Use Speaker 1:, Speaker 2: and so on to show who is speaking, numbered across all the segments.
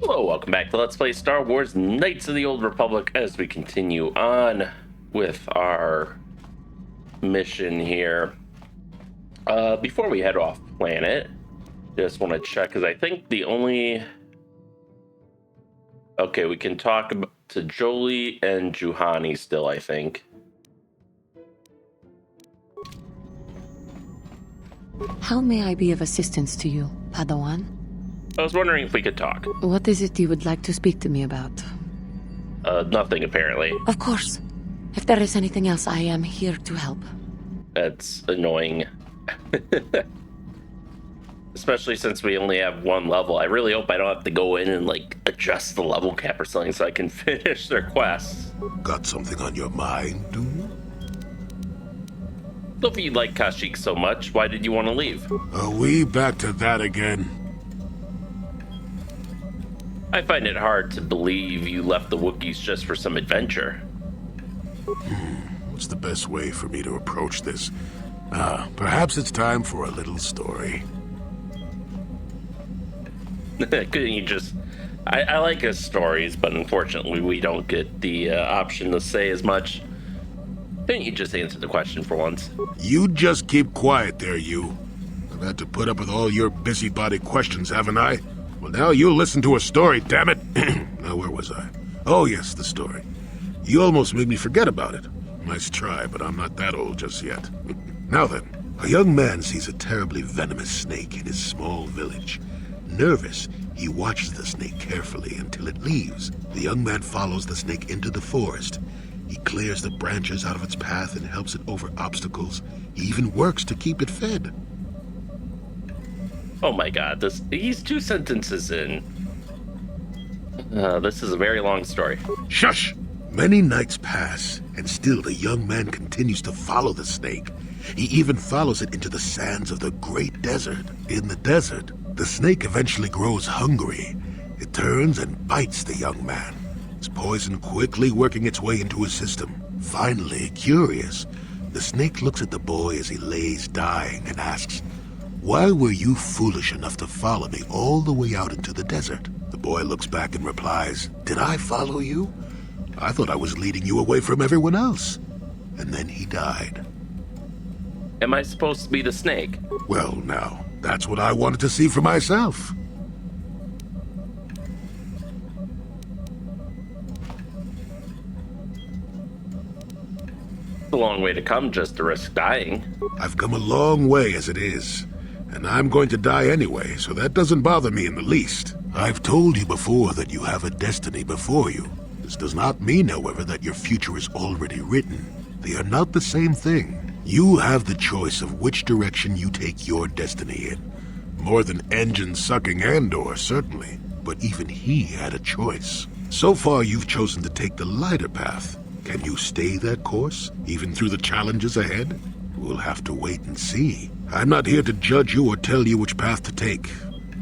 Speaker 1: Hello, welcome back to Let's Play Star Wars Knights of the Old Republic as we continue on with our mission here. Before we head off planet, just want to check, because I think the only... Okay, we can talk to Jolie and Juhani still, I think.
Speaker 2: How may I be of assistance to you, Padawan?
Speaker 1: I was wondering if we could talk.
Speaker 2: What is it you would like to speak to me about?
Speaker 1: Nothing, apparently.
Speaker 2: Of course. If there is anything else, I am here to help.
Speaker 1: That's annoying. Especially since we only have one level. I really hope I don't have to go in and, like, adjust the level cap or something so I can finish their quests.
Speaker 3: Got something on your mind, do you?
Speaker 1: So if you like Kashyyyk so much, why did you want to leave?
Speaker 3: Are we back to that again?
Speaker 1: I find it hard to believe you left the Wookiees just for some adventure.
Speaker 3: What's the best way for me to approach this? Perhaps it's time for a little story.
Speaker 1: Couldn't you just... I like his stories, but unfortunately we don't get the option to say as much. Couldn't you just answer the question for once?
Speaker 3: You just keep quiet there, you. I've had to put up with all your busybody questions, haven't I? Well, now you listen to a story, damn it. Now, where was I? Oh, yes, the story. You almost made me forget about it. Nice try, but I'm not that old just yet. Now then, a young man sees a terribly venomous snake in his small village. Nervous, he watches the snake carefully until it leaves. The young man follows the snake into the forest. He clears the branches out of its path and helps it over obstacles. He even works to keep it fed.
Speaker 1: Oh my god, he's 2 sentences in. This is a very long story.
Speaker 3: Shush! Many nights pass, and still the young man continues to follow the snake. He even follows it into the sands of the great desert. In the desert, the snake eventually grows hungry. It turns and bites the young man, its poison quickly working its way into his system. Finally, curious, the snake looks at the boy as he lays dying and asks, "Why were you foolish enough to follow me all the way out into the desert?" The boy looks back and replies, "Did I follow you? I thought I was leading you away from everyone else." And then he died.
Speaker 1: Am I supposed to be the snake?
Speaker 3: Well, now, that's what I wanted to see for myself.
Speaker 1: It's a long way to come just to risk dying.
Speaker 3: I've come a long way as it is, and I'm going to die anyway, so that doesn't bother me in the least. I've told you before that you have a destiny before you. This does not mean, however, that your future is already written. They are not the same thing. You have the choice of which direction you take your destiny in. More than engine-sucking Andor, certainly, but even he had a choice. So far, you've chosen to take the lighter path. Can you stay that course, even through the challenges ahead? We'll have to wait and see. I'm not here to judge you or tell you which path to take.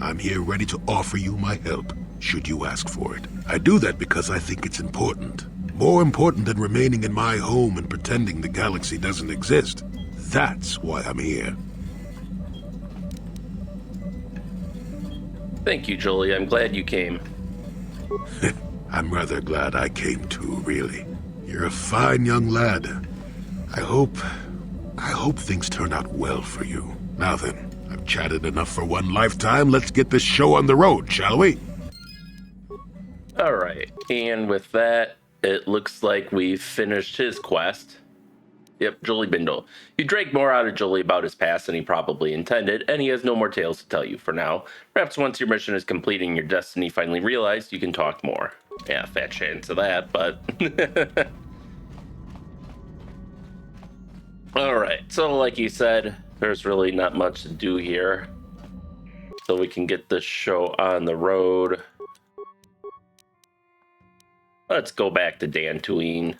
Speaker 3: I'm here ready to offer you my help, should you ask for it. I do that because I think it's important. More important than remaining in my home and pretending the galaxy doesn't exist. That's why I'm here.
Speaker 1: Thank you, Jolie. I'm glad you came.
Speaker 3: I'm rather glad I came too, really. You're a fine young lad. I hope things turn out well for you. Now then, I've chatted enough for one lifetime. Let's get this show on the road, shall we?
Speaker 1: Alright, and with that, it looks like we've finished his quest. Yep, Jolie Bindle. You drank more out of Jolie about his past than he probably intended, and he has no more tales to tell you for now. Perhaps once your mission is complete and your destiny finally realized, you can talk more. Yeah, fat chance of that, but... Alright, so like you said, there's really not much to do here. So we can get this show on the road. Let's go back to Dantooine.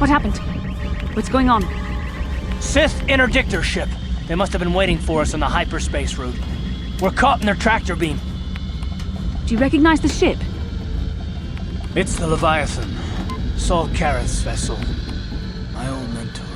Speaker 4: What happened? What's going on?
Speaker 5: Sith interdictor ship. They must have been waiting for us on the hyperspace route. We're caught in their tractor beam.
Speaker 4: Do you recognize the ship?
Speaker 5: It's the Leviathan. Saul Karath's vessel. My old mentor.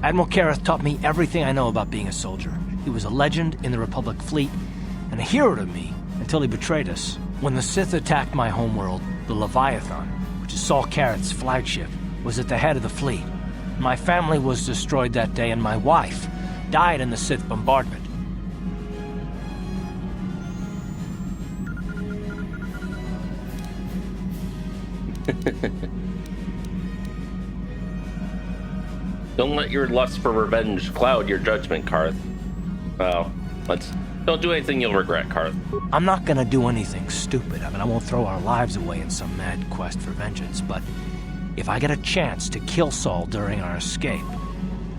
Speaker 5: Admiral Karath taught me everything I know about being a soldier. He was a legend in the Republic fleet, and a hero to me until he betrayed us. When the Sith attacked my homeworld, the Leviathan, which is Saul Karath's flagship, was at the head of the fleet. My family was destroyed that day, and my wife died in the Sith bombardment.
Speaker 1: Don't let your lust for revenge cloud your judgment, Karath. Well, don't do anything you'll regret, Karath.
Speaker 5: I'm not gonna do anything stupid. I won't throw our lives away in some mad quest for vengeance, but if I get a chance to kill Saul during our escape,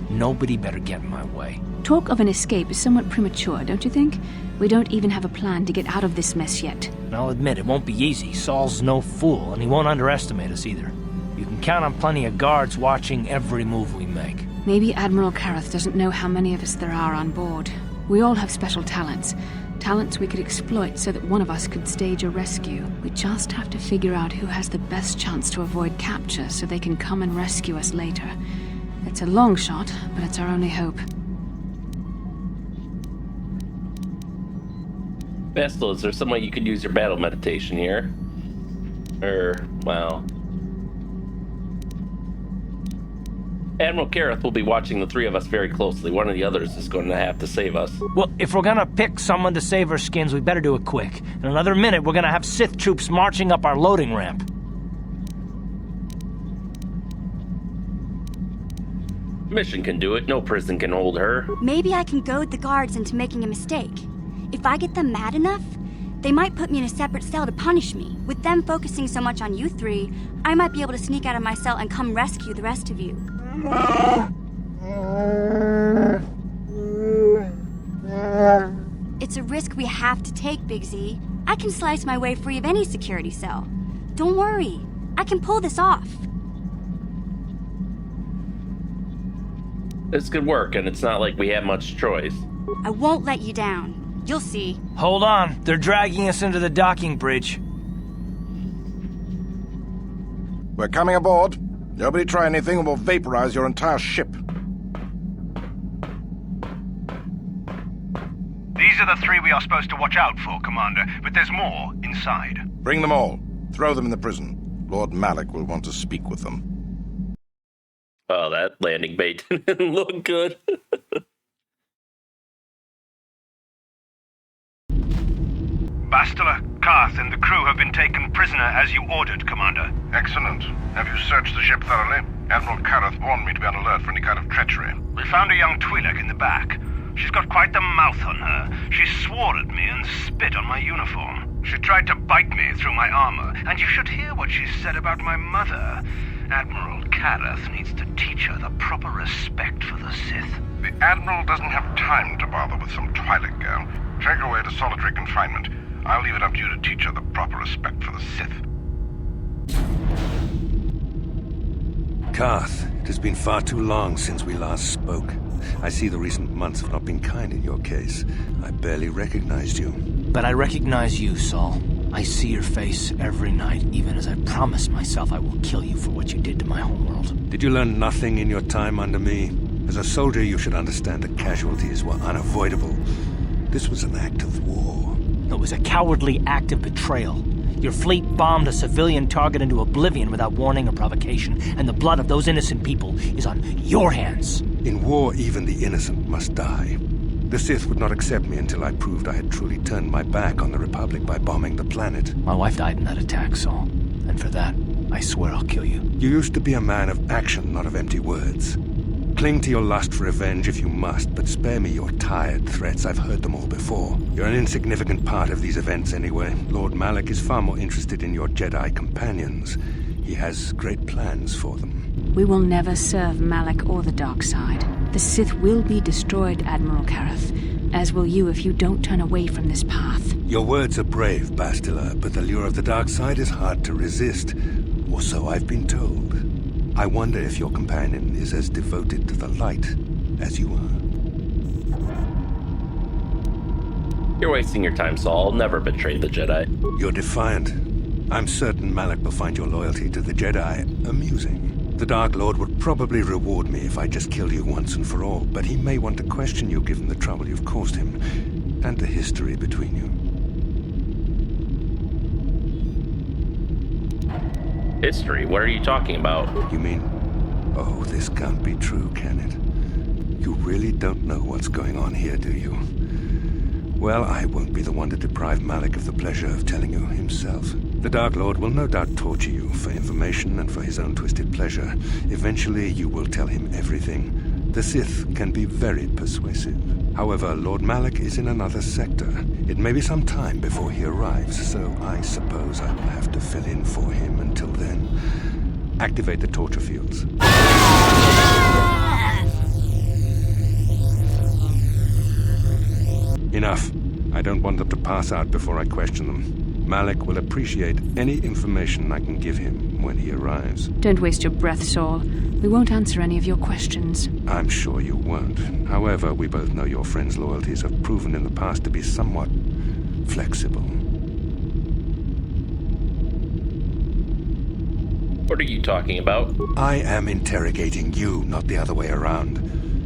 Speaker 5: nobody better get in my way.
Speaker 4: Talk of an escape is somewhat premature, don't you think? We don't even have a plan to get out of this mess yet.
Speaker 5: And I'll admit, it won't be easy. Saul's no fool, and he won't underestimate us either. You can count on plenty of guards watching every move we make.
Speaker 4: Maybe Admiral Karath doesn't know how many of us there are on board. We all have special talents. Talents we could exploit so that one of us could stage a rescue. We just have to figure out who has the best chance to avoid capture so they can come and rescue us later. It's a long shot, but it's our only hope.
Speaker 1: Vestal, is there some way you could use your battle meditation here? Well... Admiral Karath will be watching the three of us very closely. One of the others is going to have to save us.
Speaker 5: Well, if we're gonna pick someone to save our skins, we better do it quick. In another minute, we're gonna have Sith troops marching up our loading ramp.
Speaker 1: Mission can do it. No prison can hold her.
Speaker 6: Maybe I can goad the guards into making a mistake. If I get them mad enough, they might put me in a separate cell to punish me. With them focusing so much on you three, I might be able to sneak out of my cell and come rescue the rest of you. It's a risk we have to take, Big Z. I can slice my way free of any security cell. Don't worry, I can pull this off.
Speaker 1: This could work, and it's not like we have much choice.
Speaker 6: I won't let you down. You'll see.
Speaker 5: Hold on, they're dragging us into the docking bridge.
Speaker 7: We're coming aboard. Nobody try anything or we'll vaporize your entire ship.
Speaker 8: These are the three we are supposed to watch out for, Commander, but there's more inside.
Speaker 7: Bring them all. Throw them in the prison. Lord Malik will want to speak with them.
Speaker 1: Oh, that landing bait didn't look good.
Speaker 8: Bastila, Karth, and the crew have been taken prisoner as you ordered, Commander.
Speaker 7: Excellent. Have you searched the ship thoroughly? Admiral Karath warned me to be on alert for any kind of treachery.
Speaker 8: We found a young Twi'lek in the back. She's got quite the mouth on her. She swore at me and spit on my uniform. She tried to bite me through my armor, and you should hear what she said about my mother. Admiral Karath needs to teach her the proper respect for the Sith.
Speaker 7: The Admiral doesn't have time to bother with some Twi'lek girl. Take her away to solitary confinement. I'll leave it up to you to teach her the proper respect for the Sith.
Speaker 9: Karth, it has been far too long since we last spoke. I see the recent months have not been kind in your case. I barely recognized you.
Speaker 5: But I recognize you, Saul. I see your face every night, even as I promise myself I will kill you for what you did to my homeworld.
Speaker 9: Did you learn nothing in your time under me? As a soldier, you should understand that casualties were unavoidable. This was an act of war.
Speaker 5: It was a cowardly act of betrayal. Your fleet bombed a civilian target into oblivion without warning or provocation, and the blood of those innocent people is on your hands.
Speaker 9: In war, even the innocent must die. The Sith would not accept me until I proved I had truly turned my back on the Republic by bombing the planet.
Speaker 5: My wife died in that attack, Saul. And for that, I swear I'll kill you.
Speaker 9: You used to be a man of action, not of empty words. Cling to your lust for revenge if you must, but spare me your tired threats. I've heard them all before. You're an insignificant part of these events anyway. Lord Malak is far more interested in your Jedi companions. He has great plans for them.
Speaker 4: We will never serve Malak or the dark side. The Sith will be destroyed, Admiral Karath, as will you if you don't turn away from this path.
Speaker 9: Your words are brave, Bastila, but the lure of the dark side is hard to resist. Or so I've been told. I wonder if your companion is as devoted to the light as you are.
Speaker 1: You're wasting your time, Saul. I'll never betray the Jedi.
Speaker 9: You're defiant. I'm certain Malak will find your loyalty to the Jedi amusing. The Dark Lord would probably reward me if I just killed you once and for all, but he may want to question you given the trouble you've caused him, and the history between you.
Speaker 1: History? What are you talking about?
Speaker 9: You mean... Oh, this can't be true, can it? You really don't know what's going on here, do you? Well, I won't be the one to deprive Malak of the pleasure of telling you himself. The Dark Lord will no doubt torture you for information and for his own twisted pleasure. Eventually, you will tell him everything. The Sith can be very persuasive. However, Lord Malak is in another sector. It may be some time before he arrives, so I suppose I will have to fill in for him until then. Activate the torture fields. Enough. I don't want them to pass out before I question them. Malak will appreciate any information I can give him when he arrives.
Speaker 4: Don't waste your breath, Saul. We won't answer any of your questions.
Speaker 9: I'm sure you won't. However, we both know your friend's loyalties have proven in the past to be somewhat flexible.
Speaker 1: What are you talking about?
Speaker 9: I am interrogating you, not the other way around.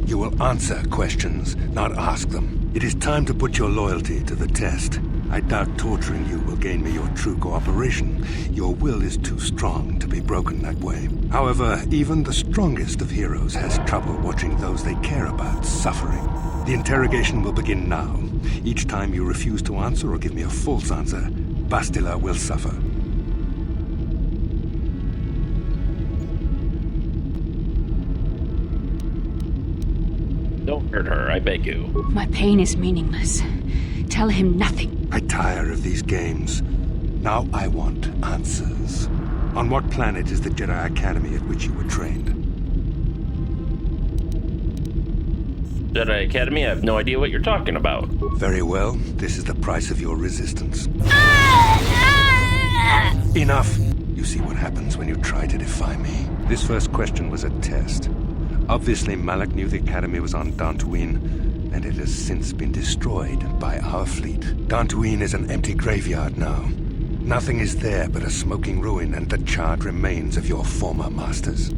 Speaker 9: You will answer questions, not ask them. It is time to put your loyalty to the test. I doubt torturing you will gain me your true cooperation. Your will is too strong to be broken that way. However, even the strongest of heroes has trouble watching those they care about suffering. The interrogation will begin now. Each time you refuse to answer or give me a false answer, Bastila will suffer.
Speaker 1: Don't hurt her, I beg you.
Speaker 4: My pain is meaningless. Tell him nothing.
Speaker 9: I tire of these games. Now I want answers. On what planet is the Jedi Academy at which you were trained?
Speaker 1: Jedi Academy? I have no idea what you're talking about.
Speaker 9: Very well. This is the price of your resistance. Enough! You see what happens when you try to defy me. This first question was a test. Obviously, Malak knew the Academy was on Dantooine, and it has since been destroyed by our fleet. Dantooine is an empty graveyard now. Nothing is there but a smoking ruin and the charred remains of your former masters.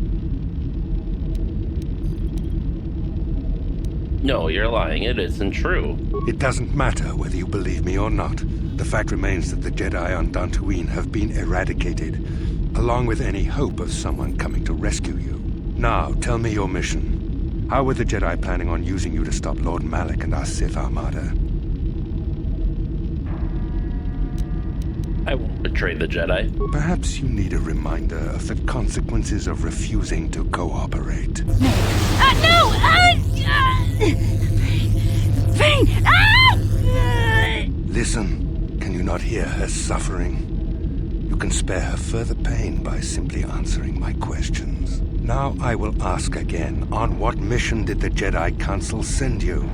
Speaker 1: No, you're lying. It isn't true.
Speaker 9: It doesn't matter whether you believe me or not. The fact remains that the Jedi on Dantooine have been eradicated, along with any hope of someone coming to rescue you. Now, tell me your mission. How were the Jedi planning on using you to stop Lord Malak and our Sith Armada?
Speaker 1: I won't betray the Jedi.
Speaker 9: Perhaps you need a reminder of the consequences of refusing to cooperate.
Speaker 6: No! Pain!
Speaker 9: Listen, can you not hear her suffering? You can spare her further pain by simply answering my questions. Now I will ask again, on what mission did the Jedi Council send you?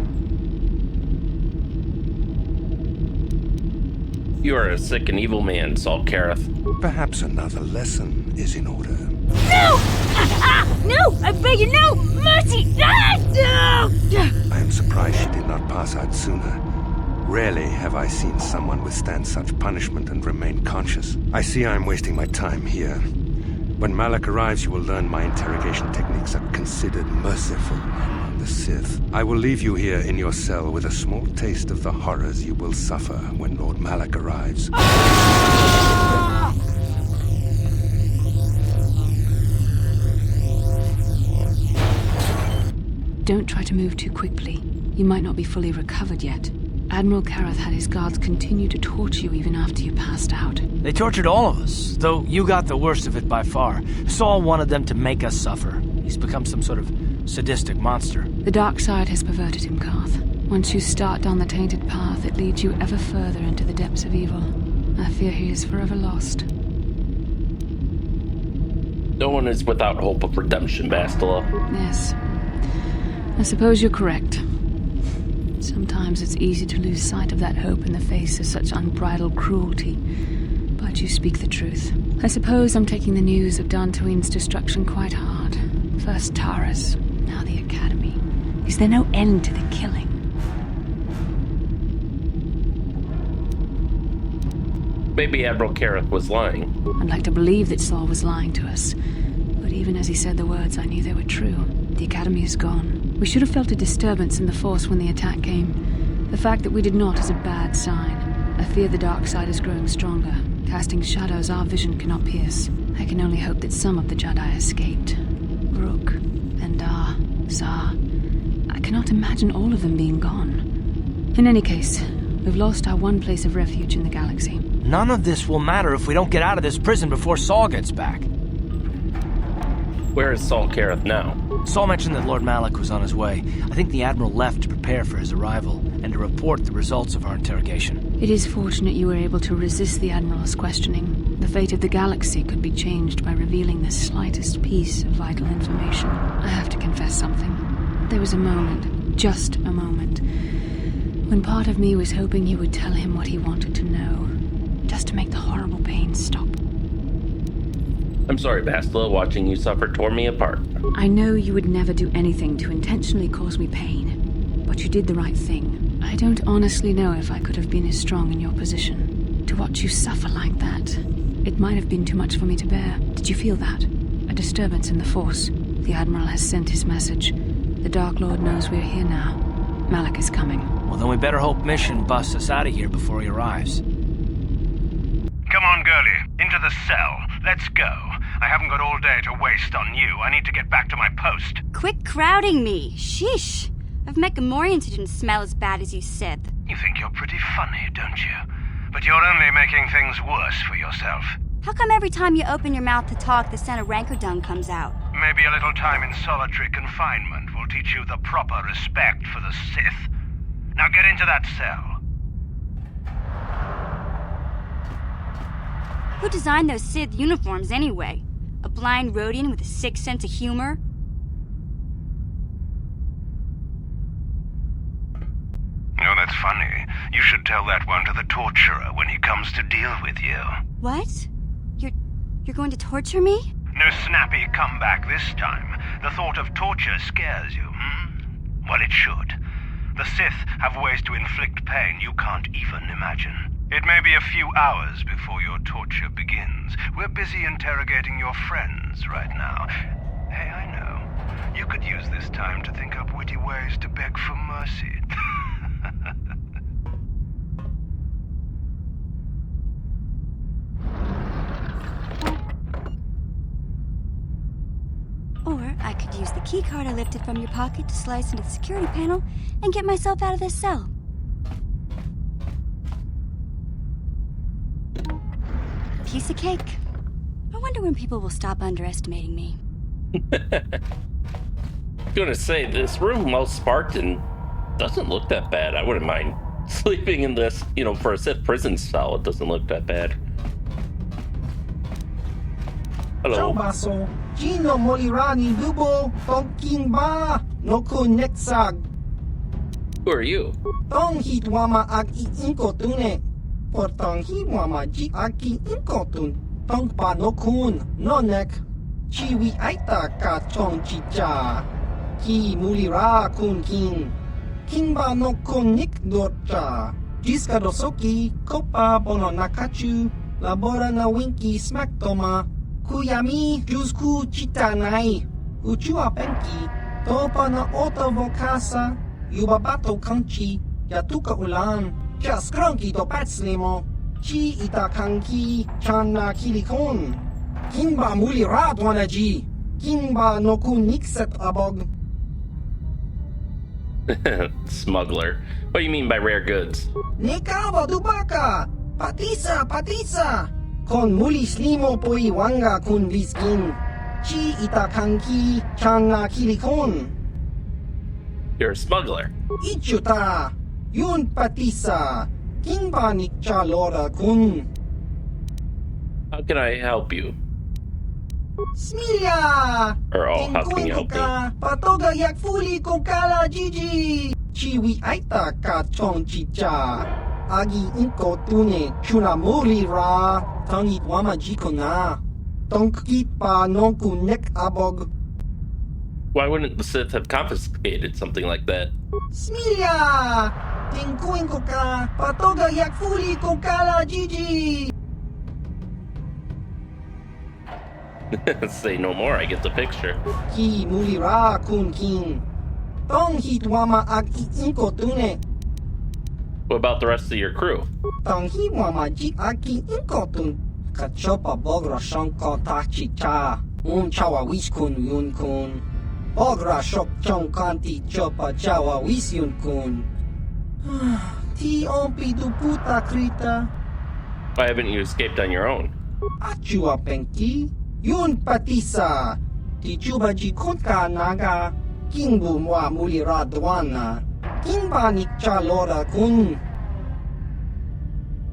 Speaker 1: You are a sick and evil man, Saul Karath.
Speaker 9: Perhaps another lesson is in order.
Speaker 6: No! No! I beg you, no! Mercy! No!
Speaker 9: I am surprised she did not pass out sooner. Rarely have I seen someone withstand such punishment and remain conscious. I see I am wasting my time here. When Malak arrives, you will learn my interrogation techniques are considered merciful among the Sith. I will leave you here in your cell with a small taste of the horrors you will suffer when Lord Malak arrives.
Speaker 4: Don't try to move too quickly. You might not be fully recovered yet. Admiral Karath had his guards continue to torture you even after you passed out.
Speaker 5: They tortured all of us, though you got the worst of it by far. Saul wanted them to make us suffer. He's become some sort of sadistic monster.
Speaker 4: The dark side has perverted him, Karth. Once you start down the tainted path, it leads you ever further into the depths of evil. I fear he is forever lost.
Speaker 1: No one is without hope of redemption, Bastila.
Speaker 4: Yes. I suppose you're correct. Sometimes it's easy to lose sight of that hope in the face of such unbridled cruelty. But you speak the truth. I suppose I'm taking the news of Dantooine's destruction quite hard. First Taras, now the Academy. Is there no end to the killing?
Speaker 1: Maybe Admiral Karath was lying.
Speaker 4: I'd like to believe that Saul was lying to us. But even as he said the words, I knew they were true. The Academy is gone. We should have felt a disturbance in the Force when the attack came. The fact that we did not is a bad sign. I fear the dark side is growing stronger, casting shadows our vision cannot pierce. I can only hope that some of the Jedi escaped. Rook, Endar, Zar. I cannot imagine all of them being gone. In any case, we've lost our one place of refuge in the galaxy.
Speaker 5: None of this will matter if we don't get out of this prison before Saul gets back.
Speaker 1: Where is Saul Karath now?
Speaker 5: Saul mentioned that Lord Malak was on his way. I think the Admiral left to prepare for his arrival and to report the results of our interrogation.
Speaker 4: It is fortunate you were able to resist the Admiral's questioning. The fate of the galaxy could be changed by revealing the slightest piece of vital information. I have to confess something. There was a moment, just a moment, when part of me was hoping you would tell him what he wanted to know, just to make the horrible pain stop.
Speaker 1: I'm sorry, Bastila. Watching you suffer tore me apart.
Speaker 4: I know you would never do anything to intentionally cause me pain, but you did the right thing. I don't honestly know if I could have been as strong in your position. To watch you suffer like that, it might have been too much for me to bear. Did you feel that? A disturbance in the Force. The Admiral has sent his message. The Dark Lord knows we're here now. Malak is coming.
Speaker 5: Well, then we better hope Mission busts us out of here before he arrives.
Speaker 8: Come on, girlie. Into the cell. Let's go. I haven't got all day to waste on you. I need to get back to my post.
Speaker 6: Quit crowding me. Sheesh. I've met Gamorreans who didn't smell as bad as you, Sith.
Speaker 8: You think you're pretty funny, don't you? But you're only making things worse for yourself.
Speaker 6: How come every time you open your mouth to talk, the scent of rancor dung comes out?
Speaker 8: Maybe a little time in solitary confinement will teach you the proper respect for the Sith. Now get into that cell.
Speaker 6: Who designed those Sith uniforms anyway? A blind Rhodian with a sick sense of humor?
Speaker 8: Oh, that's funny. You should tell that one to the torturer when he comes to deal with you.
Speaker 6: What? You're going to torture me?
Speaker 8: No snappy comeback this time. The thought of torture scares you, Well, it should. The Sith have ways to inflict pain you can't even imagine. It may be a few hours before your torture begins. We're busy interrogating your friends right now. Hey, I know. You could use this time to think up witty ways to beg for mercy.
Speaker 6: Or I could use the keycard I lifted from your pocket to slice into the security panel and get myself out of this cell. Piece of cake. I wonder when people will stop underestimating me.
Speaker 1: Gonna say, this room, while Spartan, doesn't look that bad. I wouldn't mind sleeping in this, for a Sith prison cell. It doesn't look that bad. Hello.
Speaker 10: Baso, Gino Molirani Dubo, Tonking Ba, Noku Nexag,
Speaker 1: Who are you?
Speaker 10: Tong Hitwama Ag Inkotune, for Tong Hitwama Ji Aki Inkotun, Tong Pa Nokun, Nonek, Chiwi Aita Ka Chong Chicha, Ki Mulira Kun King, Kimba Nokun Nik Dorcha, Jiska Dosoki, Kopa Bono Nakachu, Labora na Winky Smack Toma, Kuyami Jusku Chitanai, Uchua Penki, Topa na Ota Vokasa, Yubabato Kanchi, Yatuka Ulan, Jaskranki to Patslimo, Chi Itakanki, Chana Kilikon, Kimba Muli Radwanaji, Kimba Noku Nixet Abog.
Speaker 1: Smuggler. What do you mean by rare goods?
Speaker 10: Nekawa dubaka! Patisa! Kon mulis limo poi wanga kun liskin. Chi itakanki changa kilikon.
Speaker 1: You're a smuggler.
Speaker 10: Ichuta! Yun patisa! Kingba nikchalora kun.
Speaker 1: How can I help you?
Speaker 10: Smilia!
Speaker 1: Or how can you help me?
Speaker 10: Patoga yak fuli kokala Gigi! Chiwi aita ka chong chicha. Agi inko tune chuna muli ra. Tangit wama jiko na. Tonkit pa nonku nek abog.
Speaker 1: Why wouldn't the Sith have confiscated something like that?
Speaker 10: Smilia! Tingkuin ko ka. Patoga yak fuli kokala Gigi!
Speaker 1: Say no more, I get the picture.
Speaker 10: Ki muli ra kun kin. Tong hit wama ag inko tune.
Speaker 1: What about the rest of your crew?
Speaker 10: Tong hi wama ji aki inko tun. Kachopa bogra shonko tachi cha. Chawa wis kun yun kun. Bogra shok chong kanti chopa chawa wis yun kun. Ti ompi du puta krita.
Speaker 1: Why haven't you escaped on your own?
Speaker 10: Achua penki. Yun patisa. Ti chuba ji kunka naga. Kingbu mwa muli radwana. Kingba nikchalora kun.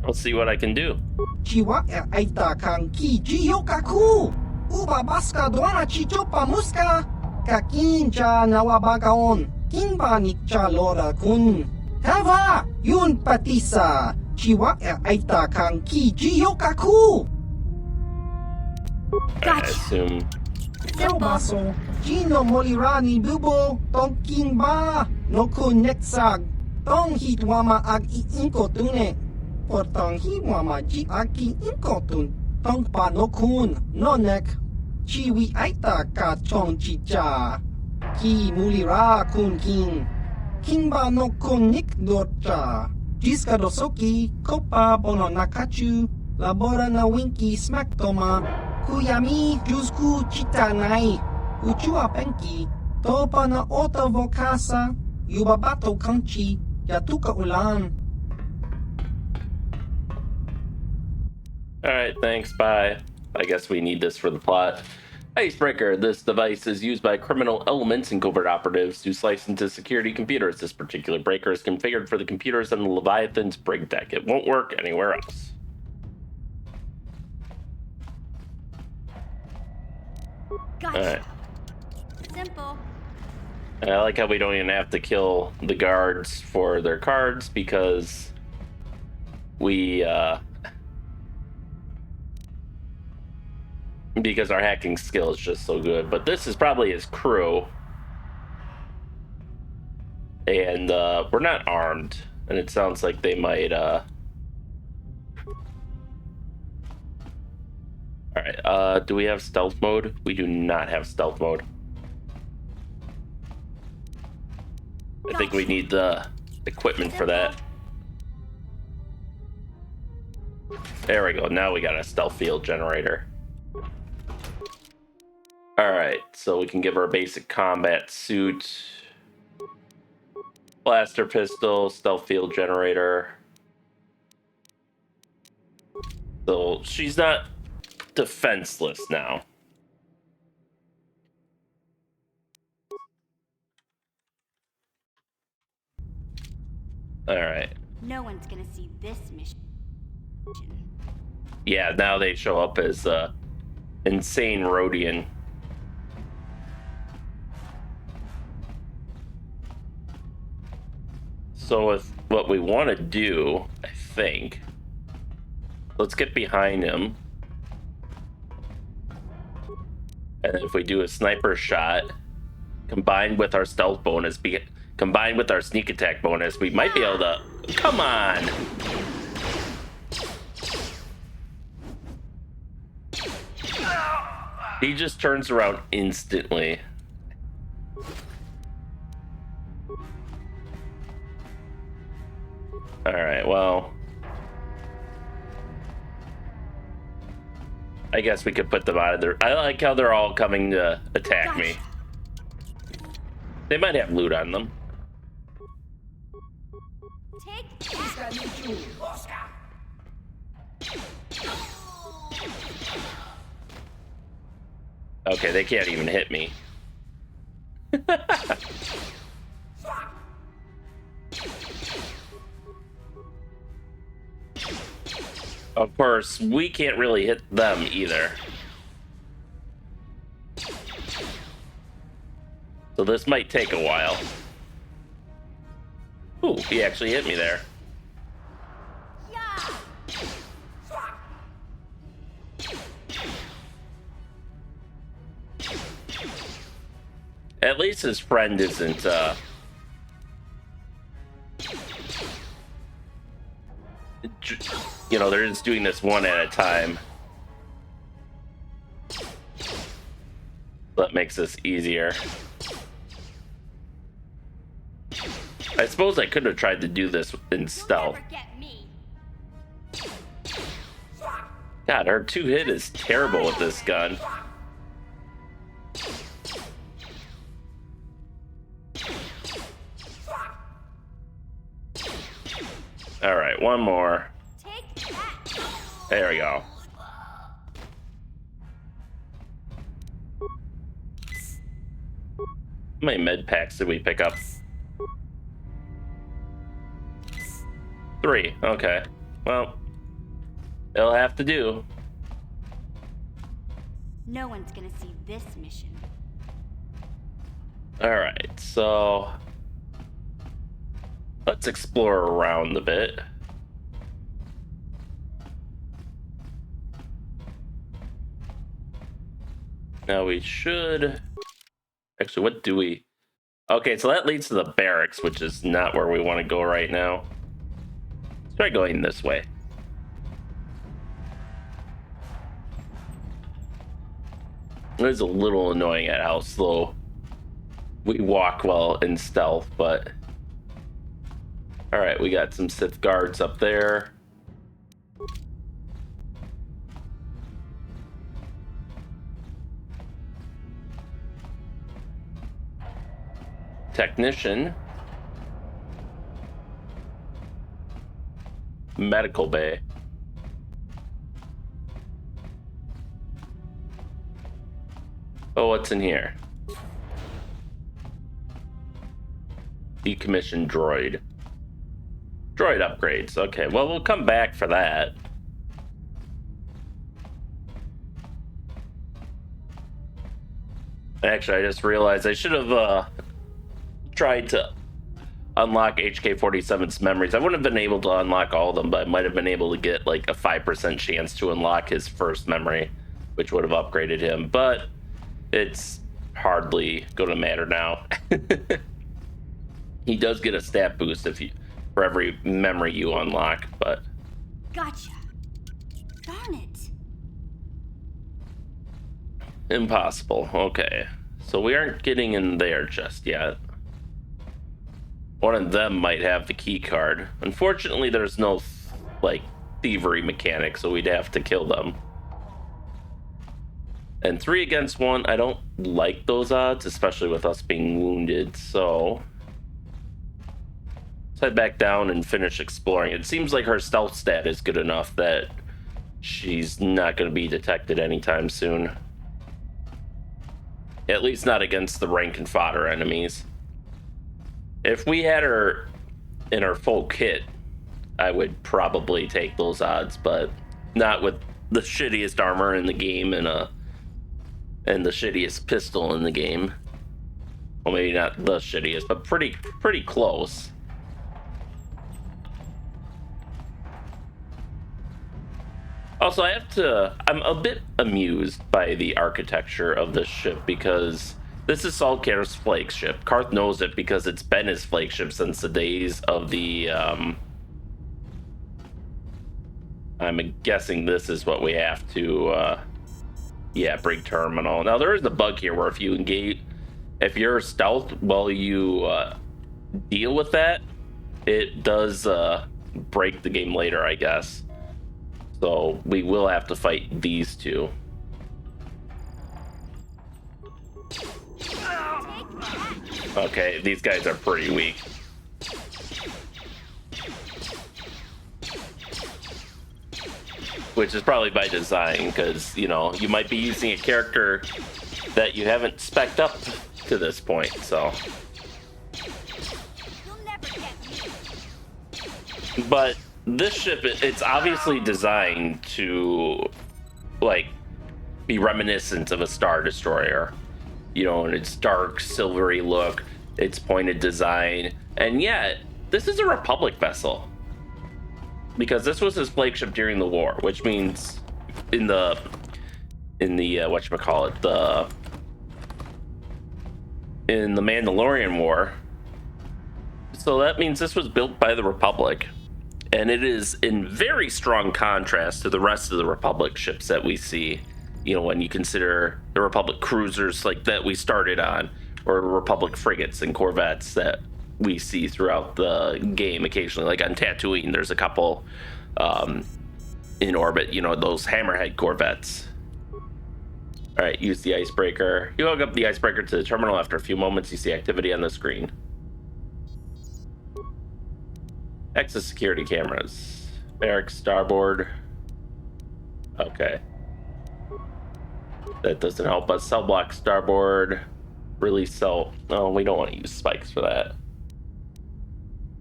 Speaker 1: I'll see what I can do.
Speaker 10: Chiwa aita kang ki jiyokaku. Uba baska dwana chichopa muska. Kakincha nawabagaon. Kingba nikchalora kun. Hava! Yun patisa. Chiwa aita kang ki jiyokaku.
Speaker 1: I assume.
Speaker 10: Baso, Gino Molirani Bubo, Tong King Ba, no kun nexag, Tong Hitwama ag inko tune, por Tong Hiwama ji aki inko tun, Tong pa no kun, no nek, Chiwi aita ka chong chicha, Ki mulira kun king, King ba no kun nik dorcha, Jiska dosoki, Kopa bono nakachu, Labora na winki smack toma, Kuyami Jusku Chitanai Uchua Penki Topa na Ota Vokasa Yubabato Kanchi Yatuka Ulan.
Speaker 1: Alright, thanks, bye. I guess we need this for the plot. Icebreaker. This device is used by criminal elements and covert operatives to slice into security computers. This particular breaker is configured for the computers on the Leviathan's brig deck. It won't work anywhere else.
Speaker 6: Gotcha.
Speaker 1: Alright.
Speaker 6: Simple.
Speaker 1: I like how we don't even have to kill the guards for their cards because we, because our hacking skill is just so good. But this is probably his crew. And we're not armed. And it sounds like they might, Alright, do we have stealth mode? We do not have stealth mode. I think we need the equipment for that. There we go. Now we got a stealth field generator. Alright, so we can give her a basic combat suit. Blaster pistol, stealth field generator. So she's not defenseless now. Alright.
Speaker 6: No one's gonna see this mission.
Speaker 1: Yeah, now they show up as insane Rhodian. So with what we want to do, I think, let's get behind him. And if we do a sniper shot, combined with our stealth bonus, combined with our sneak attack bonus, we might be able to... Come on! He just turns around instantly. Alright, well... I guess we could put them out of there. I like how they're all coming to attack me. They might have loot on them. Okay, they can't even hit me. Of course, we can't really hit them either. So this might take a while. Ooh, he actually hit me there. At least his friend isn't, you know, they're just doing this one at a time. That makes this easier. I suppose I could have tried to do this in stealth. God, her 2-hit is terrible with this gun. All right, one more. There we go. How many med packs did we pick up? 3. Okay. Well, it'll have to do.
Speaker 6: No one's gonna see this mission.
Speaker 1: All right, so let's explore around a bit. Now we should... Actually, what do we... Okay, so that leads to the barracks, which is not where we want to go right now. Let's try going this way. It is a little annoying at how slow we walk while in stealth, but... Alright, we got some Sith guards up there. Technician. Medical bay. Oh, what's in here? Decommissioned droid. Droid upgrades. Okay, well, we'll come back for that. Actually, I just realized I should have tried to unlock HK-47's memories. I wouldn't have been able to unlock all of them, but I might have been able to get like a 5% chance to unlock his first memory, which would have upgraded him, but it's hardly going to matter now. He does get a stat boost for every memory you unlock, but...
Speaker 6: Gotcha. Darn it.
Speaker 1: Impossible. Okay. So we aren't getting in there just yet. One of them might have the key card. Unfortunately, there's no, like, thievery mechanic, so we'd have to kill them. And 3 against 1, I don't like those odds, especially with us being wounded, so... Let's head back down and finish exploring. It seems like her stealth stat is good enough that she's not going to be detected anytime soon. At least not against the rank and fodder enemies. If we had her in her full kit, I would probably take those odds, but not with the shittiest armor in the game and the shittiest pistol in the game. Well, maybe not the shittiest, but pretty close. Also, I'm a bit amused by the architecture of this ship because this is Saul Karath's flagship. Karath knows it because it's been his flagship since the days of the, I'm guessing this is what we have to, yeah, brig terminal. Now, there is a bug here where if you're stealth while you deal with that, it does break the game later, I guess. So we will have to fight these two. Okay, these guys are pretty weak. which is probably by design, because, you know, you might be using a character that you haven't spec'd up to this point, so. But this ship, it's obviously designed to, like, be reminiscent of a Star Destroyer. You know, in its dark, silvery look, its pointed design, and yet, this is a Republic vessel. Because this was his flagship during the war, which means in the whatchamacallit, in the Mandalorian War. So that means this was built by the Republic, and it is in very strong contrast to the rest of the Republic ships that we see. You know, when you consider the Republic cruisers like that we started on, or Republic frigates and corvettes that we see throughout the game occasionally, like on Tatooine, there's a couple in orbit, you know, those Hammerhead corvettes. All right, use the icebreaker. You hook up the icebreaker to the terminal. After a few moments, you see activity on the screen. Access security cameras. Barracks, starboard. Okay. That doesn't help us. Cell block, starboard. Release cell. Oh, we don't want to use spikes for that.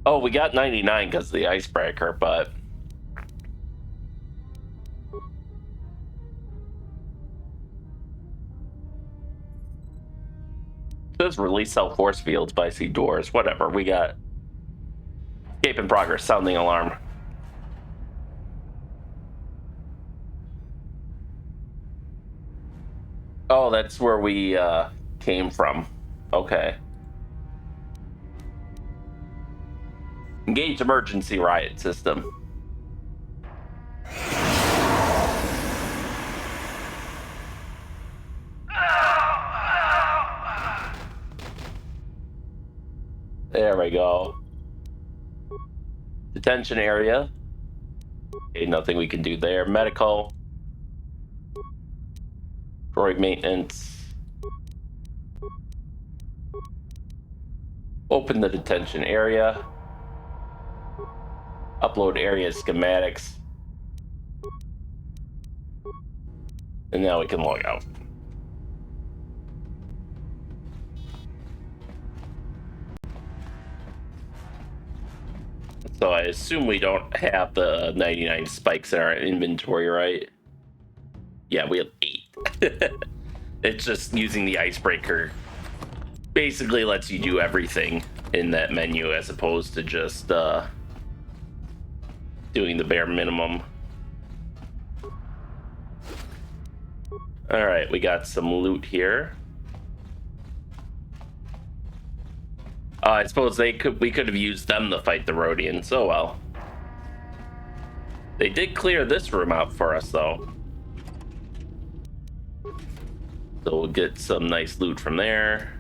Speaker 1: Oh, we got 99 because of the icebreaker, but... It says release cell force fields, but I see doors. Whatever, we got... Escape in progress, sounding alarm. Oh, that's where we came from. Okay. Engage emergency riot system. There we go. Detention area. Okay, nothing we can do there. Medical. Droid maintenance. Open the detention area. Upload area schematics. And now we can log out. So I assume we don't have the 99 spikes in our inventory, right? Yeah, we have 8. It's just using the icebreaker basically lets you do everything in that menu as opposed to just doing the bare minimum. All right, we got some loot here. I suppose we could have used them to fight the Rhodians. Oh well. They did clear this room out for us, though. So we'll get some nice loot from there.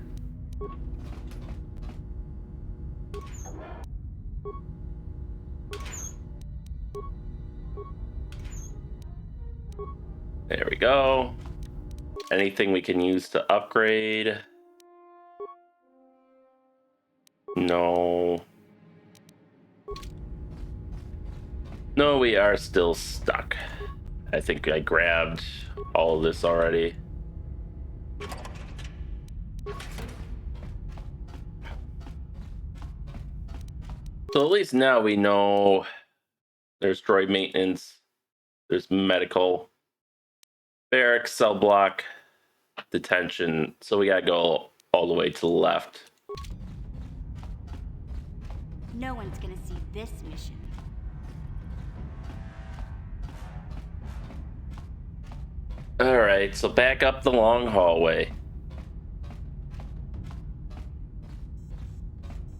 Speaker 1: There we go. Anything we can use to upgrade? No. No, we are still stuck. I think I grabbed all of this already. So at least now we know there's droid maintenance, there's medical, barracks, cell block, detention. So we gotta go all the way to the left.
Speaker 6: No one's gonna see this mission.
Speaker 1: All right, so back up the long hallway.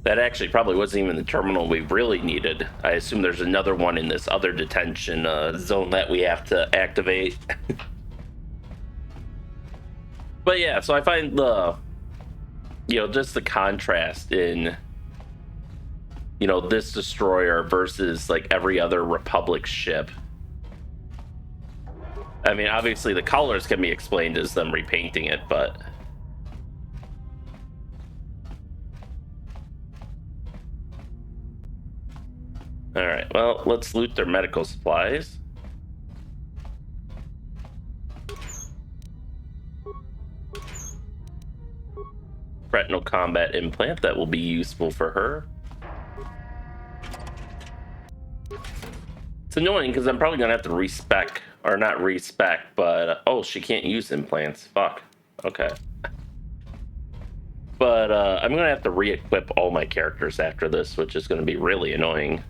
Speaker 1: That actually probably wasn't even the terminal we really needed. I assume there's another one in this other detention zone that we have to activate. But yeah, so I find just the contrast in, this destroyer versus like every other Republic ship. I mean, obviously the colors can be explained as them repainting it, but all right, well, let's loot their medical supplies. retinal combat implant. That will be useful for her. It's annoying because I'm probably going to have to respec, or not respec, but... oh, she can't use implants. Fuck. Okay. But I'm going to have to re-equip all my characters after this, which is going to be really annoying.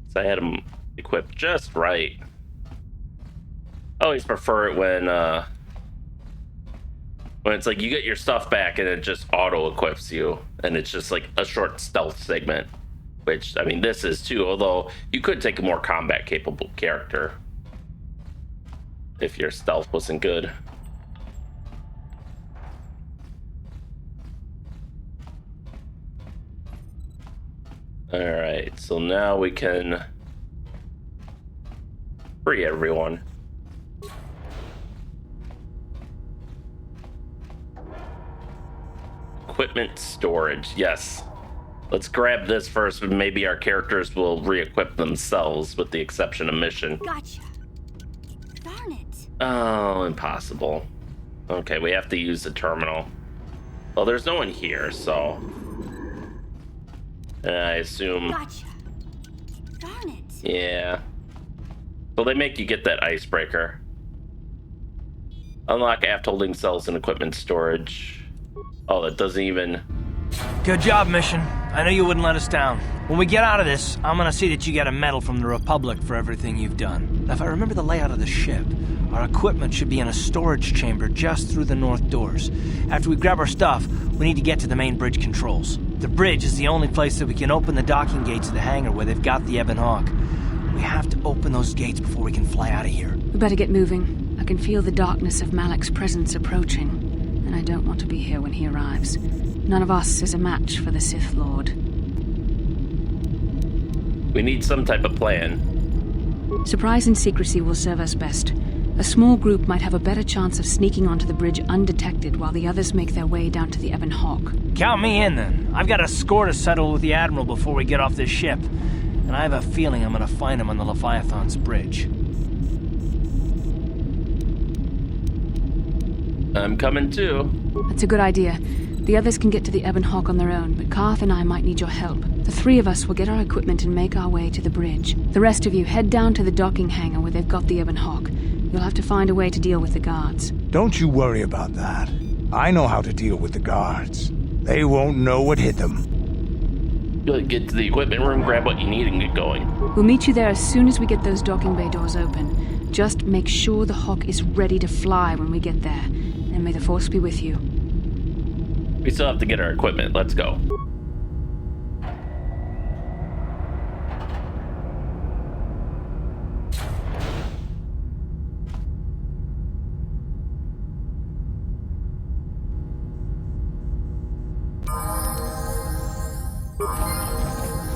Speaker 1: So I had them equipped just right. I always prefer it when it's like you get your stuff back and it just auto-equips you, and it's just like a short stealth segment. Which, I mean, this is too, although you could take a more combat-capable character if your stealth wasn't good. Alright, so now we can free everyone. Equipment storage, yes. Let's grab this first, and maybe our characters will re-equip themselves, with the exception of mission.
Speaker 6: Gotcha. Darn it.
Speaker 1: Oh, impossible. Okay, we have to use the terminal. Well, there's no one here, so... I assume...
Speaker 6: Gotcha. Darn it.
Speaker 1: Yeah. So they make you get that icebreaker. Unlock aft holding cells and equipment storage. Oh, that doesn't even...
Speaker 5: Good job, mission. I know you wouldn't let us down. When we get out of this, I'm gonna see that you get a medal from the Republic for everything you've done. Now, if I remember the layout of the ship, our equipment should be in a storage chamber just through the north doors. After we grab our stuff, we need to get to the main bridge controls. The bridge is the only place that we can open the docking gates of the hangar where they've got the Ebon Hawk. We have to open those gates before we can fly out of here.
Speaker 4: We better get moving. I can feel the darkness of Malak's presence approaching, and I don't want to be here when he arrives. None of us is a match for the Sith Lord.
Speaker 1: We need some type of plan.
Speaker 4: Surprise and secrecy will serve us best. A small group might have a better chance of sneaking onto the bridge undetected while the others make their way down to the Ebon Hawk.
Speaker 5: Count me in, then. I've got a score to settle with the Admiral before we get off this ship. And I have a feeling I'm gonna find him on the Leviathan's bridge.
Speaker 1: I'm coming too.
Speaker 4: That's a good idea. The others can get to the Ebon Hawk on their own, but Karath and I might need your help. The three of us will get our equipment and make our way to the bridge. The rest of you head down to the docking hangar where they've got the Ebon Hawk. You'll have to find a way to deal with the guards.
Speaker 11: Don't you worry about that. I know how to deal with the guards. They won't know what hit them.
Speaker 1: You'll get to the equipment room, grab what you need, and get going.
Speaker 4: We'll meet you there as soon as we get those docking bay doors open. Just make sure the Hawk is ready to fly when we get there. And may the Force be with you.
Speaker 1: We still have to get our equipment. Let's go.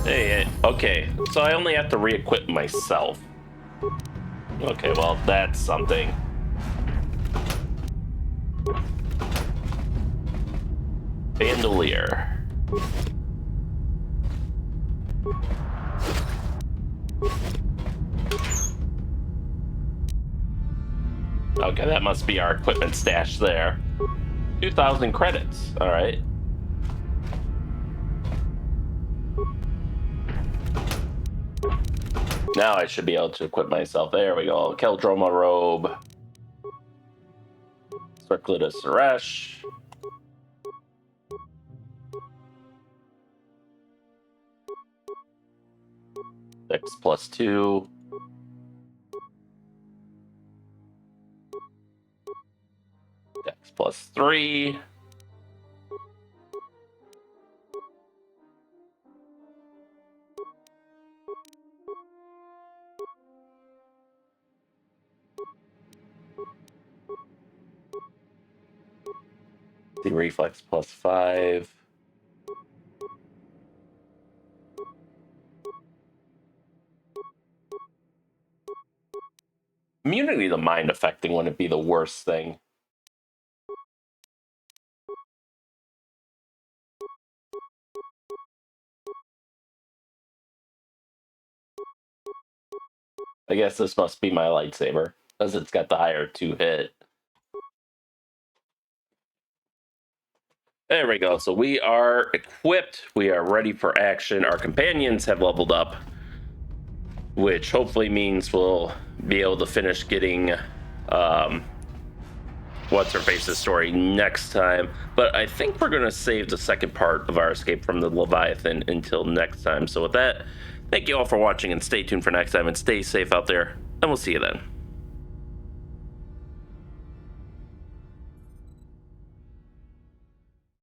Speaker 1: Hey, okay. So I only have to re-equip myself. Okay, well, that's something. Bandolier. Okay, that must be our equipment stash there. 2,000 credits. All right. Now I should be able to equip myself. There we go. Keldroma robe. Circlet of Suresh. Dex +2. Dex +3. The reflex +5. Immunity to mind affecting wouldn't be the worst thing. I guess this must be my lightsaber, as it's got the higher 2 hit. There we go. So we are equipped. We are ready for action. Our companions have leveled up, which hopefully means we'll be able to finish getting what's her face's story next time. But I think we're going to save the second part of our escape from the Leviathan until next time. So with that, thank you all for watching, and stay tuned for next time, and stay safe out there, and we'll see you then.